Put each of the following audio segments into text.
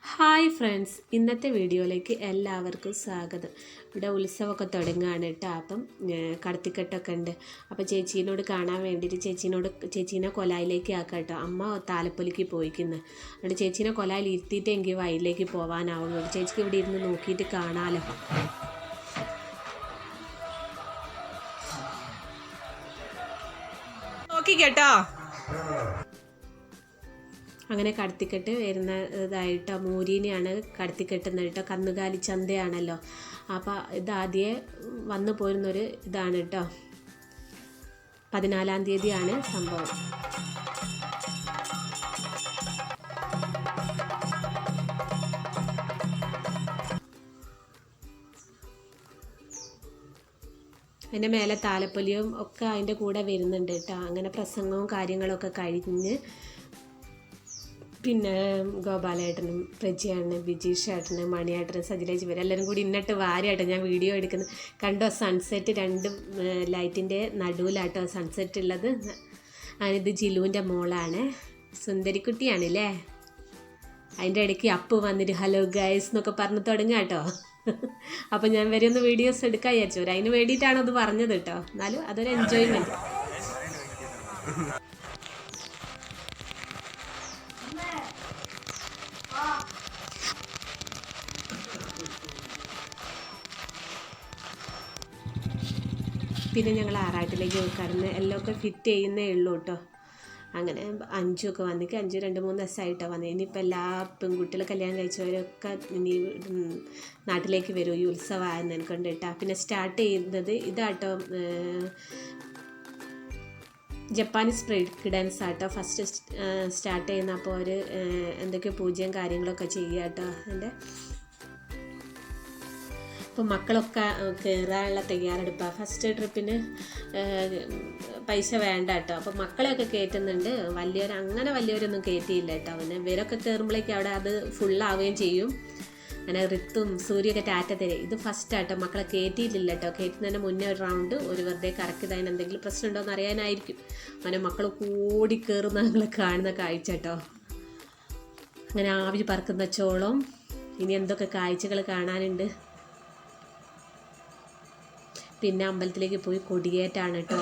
Hi friends, ഇന്നത്തെ വീഡിയോയിലേക്ക് എല്ലാവർക്കും സ്വാഗതം. ഇവിടെ ഉത്സവമൊക്കെ തുടങ്ങുകയാണ് കേട്ടോ. അപ്പം കടത്തിക്കെട്ടൊക്കെ ഉണ്ട്. അപ്പോൾ ചേച്ചീനോട് കാണാൻ വേണ്ടിയിട്ട് ചേച്ചീനെ കൊലായിലേക്ക് ആക്കാം കേട്ടോ. അമ്മ താലപ്പൊലിക്ക് പോയിക്കുന്നു. അതുകൊണ്ട് ചേച്ചീനെ കൊലായിൽ ഇരുത്തിയിട്ട് എനിക്ക് വയലിലേക്ക് പോകാനാവുള്ളൂ. ചേച്ചിക്ക് ഇവിടെ ഇരുന്ന് നോക്കിയിട്ട് കാണാമല്ലോ. നോക്കി കേട്ടോ. അങ്ങനെ കടത്തിക്കെട്ട് വരുന്നതായിട്ടോ. മൂരീനെയാണ് കടത്തിക്കെട്ടുന്നത് കേട്ടോ. കന്നുകാലി ചന്തയാണല്ലോ. അപ്പോൾ ഇതാദ്യമേ വന്നു പോരുന്നൊരു ഇതാണ് കേട്ടോ. 14-ാം തീയതിയാണ് സംഭവം. അതിൻ്റെ മേലെ താലപ്പൊലിയും ഒക്കെ അതിൻ്റെ കൂടെ വരുന്നുണ്ട് കേട്ടോ. അങ്ങനെ പ്രസംഗവും കാര്യങ്ങളൊക്കെ കഴിഞ്ഞ് പിന്നെ ഗോപാലേട്ടനും പ്രജിയേട്ടനും ബിജീഷേട്ടനും മണിയേട്ടനും സജിലേജ് ഇവരെല്ലാവരും കൂടി ഇന്നിട്ട് വാരാട്ടോ ഞാൻ വീഡിയോ എടുക്കുന്നത്. കണ്ടോ, സൺസെറ്റ് 2 ലൈറ്റിൻ്റെ നടുവിലാട്ടോ സൺസെറ്റ് ഉള്ളത്. അതിനിത് ജിലുവിൻ്റെ മോളാണ്, സുന്ദരിക്കുട്ടിയാണല്ലേ. അതിൻ്റെ ഇടയ്ക്ക് അപ്പ് വന്നിട്ട് ഹലോ ഗൈസ് എന്നൊക്കെ പറഞ്ഞ് തുടങ്ങാം കേട്ടോ. അപ്പം ഞാൻ വരെ ഒന്ന് വീഡിയോസ് എടുക്കാൻ വിചാരിച്ചു. അതിന് വേണ്ടിയിട്ടാണ് അത് പറഞ്ഞത് കേട്ടോ. എന്നാലും അതൊരു എൻജോയ്മെൻറ്റ്. പിന്നെ ഞങ്ങൾ ആറാട്ടിലേക്ക് കടന്ന് എല്ലാം ഫിറ്റ് ചെയ്യുന്നേ ഉള്ളൂ കേട്ടോ. അങ്ങനെ 5 വന്നിട്ട് 5 2-3 ദിവസമായിട്ടോ വന്നത്. ഇനിയിപ്പോൾ എല്ലാ പെൺകുട്ടികൾ കല്യാണം കഴിച്ചവരൊക്കെ ഇനി നാട്ടിലേക്ക് വരും ഈ ഉത്സവമായെന്ന് എനിക്കൊണ്ട് കേട്ടോ. പിന്നെ സ്റ്റാർട്ട് ചെയ്യുന്നത് ഇതാട്ടോ, ജപ്പാനീസ് ബ്രേക്ക് ഡാൻസ് ആട്ടോ ഫസ്റ്റ് സ്റ്റാർട്ട് ചെയ്യുന്ന. അപ്പോൾ ഒരു എന്തൊക്കെ പൂജയും കാര്യങ്ങളൊക്കെ ചെയ്യുക കേട്ടോ. അതിൻ്റെ അപ്പോൾ മക്കളൊക്കെ കയറാനുള്ള തയ്യാറെടുപ്പാണ്. ഫസ്റ്റ് ട്രിപ്പിന് പൈസ വേണ്ട കേട്ടോ. അപ്പോൾ മക്കളെയൊക്കെ കയറ്റുന്നുണ്ട്. അങ്ങനെ വലിയവരൊന്നും കയറ്റിയില്ല കേട്ടോ. പിന്നെ ഇവരൊക്കെ കയറുമ്പോഴേക്കും അവിടെ അത് ഫുള്ളാവുകയും ചെയ്യും. അങ്ങനെ ഋത്തും സൂര്യയൊക്കെ ടാറ്റ തരും. ഇത് ഫസ്റ്റ് ആട്ടോ, മക്കളെ കയറ്റിയിട്ടില്ല കേട്ടോ. കയറ്റുന്നതിന് മുന്നേ ഒരു റൗണ്ട് ഒരു വെറുതെ കറക്കിയത്, അതിന് എന്തെങ്കിലും പ്രശ്നം ഉണ്ടോ എന്ന് അറിയാനായിരിക്കും. അങ്ങനെ മക്കൾ കൂടി കയറുന്ന ഞങ്ങൾ കാണുന്ന കാഴ്ച കേട്ടോ. അങ്ങനെ ആവി പറക്കുന്ന ചോളം. ഇനി എന്തൊക്കെ കാഴ്ചകൾ കാണാനുണ്ട്. പിന്നെ അമ്പലത്തിലേക്ക് പോയി കൊടിയേറ്റാണ് കേട്ടോ.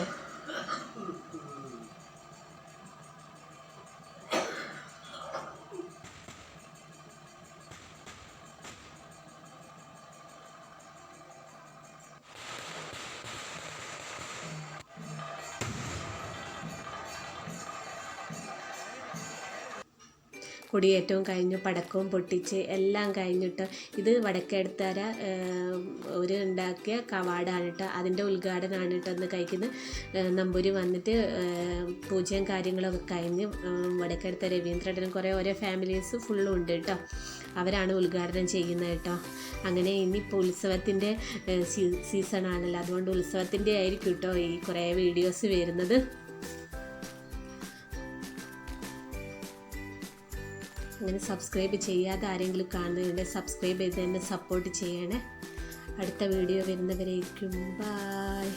കൊടിയേറ്റവും കഴിഞ്ഞു, പടക്കവും പൊട്ടിച്ച് എല്ലാം കഴിഞ്ഞിട്ട് ഇത് വടക്കേടത്തര ഒരു ഉണ്ടാക്കിയ കവാടാണ് കേട്ടോ. അതിൻ്റെ ഉദ്ഘാടനമാണ് കേട്ടോ ഇന്ന് കഴിക്കുന്നത്. നമ്പൂരി വന്നിട്ട് പൂജയും കാര്യങ്ങളൊക്കെ കഴിഞ്ഞ് വടക്കേടത്ത രവീന്ദ്രേട്ടനും കുറേ ഓരോ ഫാമിലീസ് ഫുള്ളും ഉണ്ട് കേട്ടോ. അവരാണ് ഉദ്ഘാടനം ചെയ്യുന്നത് കേട്ടോ. അങ്ങനെ ഇനിയിപ്പോൾ ഉത്സവത്തിൻ്റെ സീസണാണല്ലോ, അതുകൊണ്ട് ഉത്സവത്തിൻ്റെ ആയിരിക്കും കേട്ടോ ഈ കുറേ വീഡിയോസ് വരുന്നത്. അങ്ങനെ സബ്സ്ക്രൈബ് ചെയ്യാതെ ആരെങ്കിലും കാണുന്നുണ്ടെങ്കിൽ സബ്സ്ക്രൈബ് ചെയ്ത് തന്നെ സപ്പോർട്ട് ചെയ്യണേ. അടുത്ത വീഡിയോ വരുന്നവരേക്കും ബൈ.